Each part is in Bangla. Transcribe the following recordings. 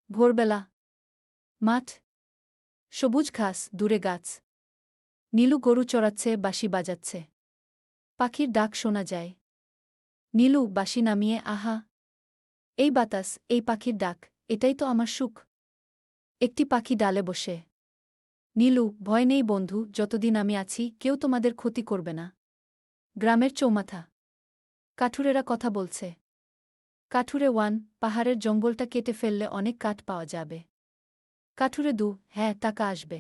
ভোরবেলা মাঠ, সবুজ ঘাস, দূরে গাছ। নীলু গরু চড়াচ্ছে, বাঁশি বাজাচ্ছে। পাখির ডাক শোনা যায়। নীলু বাঁশি নামিয়ে, আহা, এই বাতাস, এই পাখির ডাক, এটাই তো আমার সুখ। একটি পাখি ডালে বসে। নীলু, ভয় নেই বন্ধু, যতদিন আমি আছি কেউ তোমাদের ক্ষতি করবে না। গ্রামের চৌমাথা। কাঠুরেরা কথা বলছে। কাঠুরে 1, পাহাড়ের জঙ্গলটা কেটে ফেললে অনেক কাঠ পাওয়া যাবে। কাঠুরে 2, হ্যাঁ, টাকা আসবে।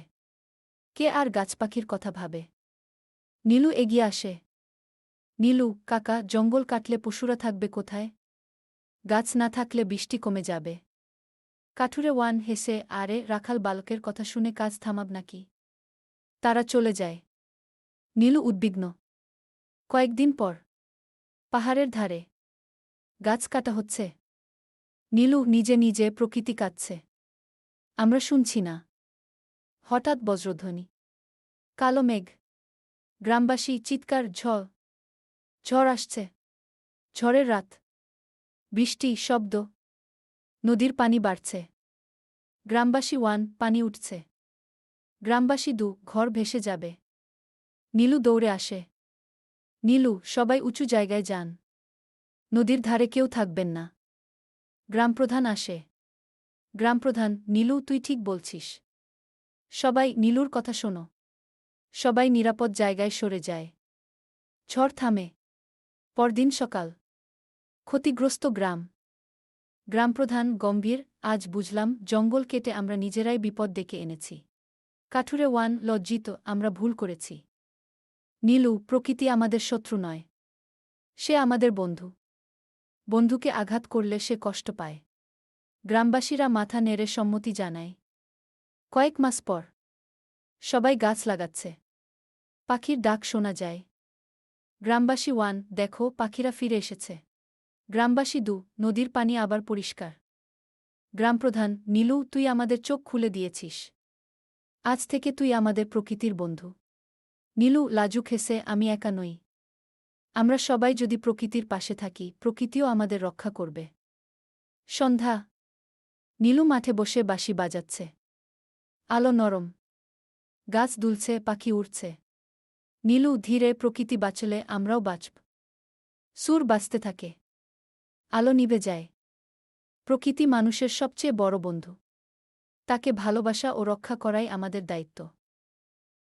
কে আর গাছপাখির কথা ভাবে? নীলু এগিয়ে আসে। নীলু, কাকা, জঙ্গল কাটলে পশুরা থাকবে কোথায়? গাছ না থাকলে বৃষ্টি কমে যাবে। কাঠুরে 1 হেসে, আরে রাখাল বালকের কথা শুনে কাজ থামাব নাকি? তারা চলে যায়। নীলু উদ্বিগ্ন। কয়েকদিন পর পাহাড়ের ধারে গাছ কাটা হচ্ছে। নীলু নিজে নিজে, প্রকৃতি কাঁদছে। আমরা শুনছি না। হঠাৎ বজ্রধ্বনি, কালো মেঘ, গ্রামবাসী চিৎকার, ঝড়, ঝড় আসছে। ঝড়ের রাত, বৃষ্টি, শব্দ, নদীর পানি বাড়ছে। গ্রামবাসী 1, পানি উঠছে। গ্রামবাসী 2, ঘর ভেসে যাবে। নীলু দৌড়ে আসে। নীলু, সবাই উঁচু জায়গায় যান। নদীর ধারে কেউ থাকবেন না। গ্রামপ্রধান আসে। গ্রামপ্রধান, নীলু, তুই ঠিক বলছিস। সবাই নীলুর কথা শোনো। সবাই নিরাপদ জায়গায় সরে যায়। ঝড় থামে। পরদিন সকাল। ক্ষতিগ্রস্ত গ্রাম। গ্রামপ্রধান গম্ভীর, আজ বুঝলাম জঙ্গল কেটে আমরা নিজেরাই বিপদ ডেকে এনেছি। কাঠুরে 1, লজ্জিত, আমরা ভুল করেছি। নীলু, প্রকৃতি আমাদের শত্রু নয়। সে আমাদের বন্ধু। বন্ধুকে আঘাত করলে সে কষ্ট পায়। গ্রামবাসীরা মাথা নেড়ে সম্মতি জানায়। কয়েক মাস পর সবাই গাছ লাগাচ্ছে। পাখির ডাক শোনা যায়। গ্রামবাসী 1, দেখো, পাখিরা ফিরে এসেছে। গ্রামবাসী 2, নদীর পানি আবার পরিষ্কার। গ্রামপ্রধান, নীলু, তুই আমাদের চোখ খুলে দিয়েছিস। আজ থেকে তুই আমাদের প্রকৃতির বন্ধু। নীলু লাজুক হেসে, আমি একা নই। আমরা সবাই যদি প্রকৃতির পাশে থাকি, প্রকৃতিও আমাদের রক্ষা করবে। সন্ধ্যা। নীলু মাঠে বসে বাঁশি বাজাচ্ছে। আলো নরম। গাছ দুলছে, পাখি উড়ছে। নীলু ধীরে, প্রকৃতি বাঁচলে আমরাও বাঁচব। সুর বাজতে থাকে। আলো নিভে যায়। প্রকৃতি মানুষের সবচেয়ে বড় বন্ধু। তাকে ভালোবাসা ও রক্ষা করাই আমাদের দায়িত্ব।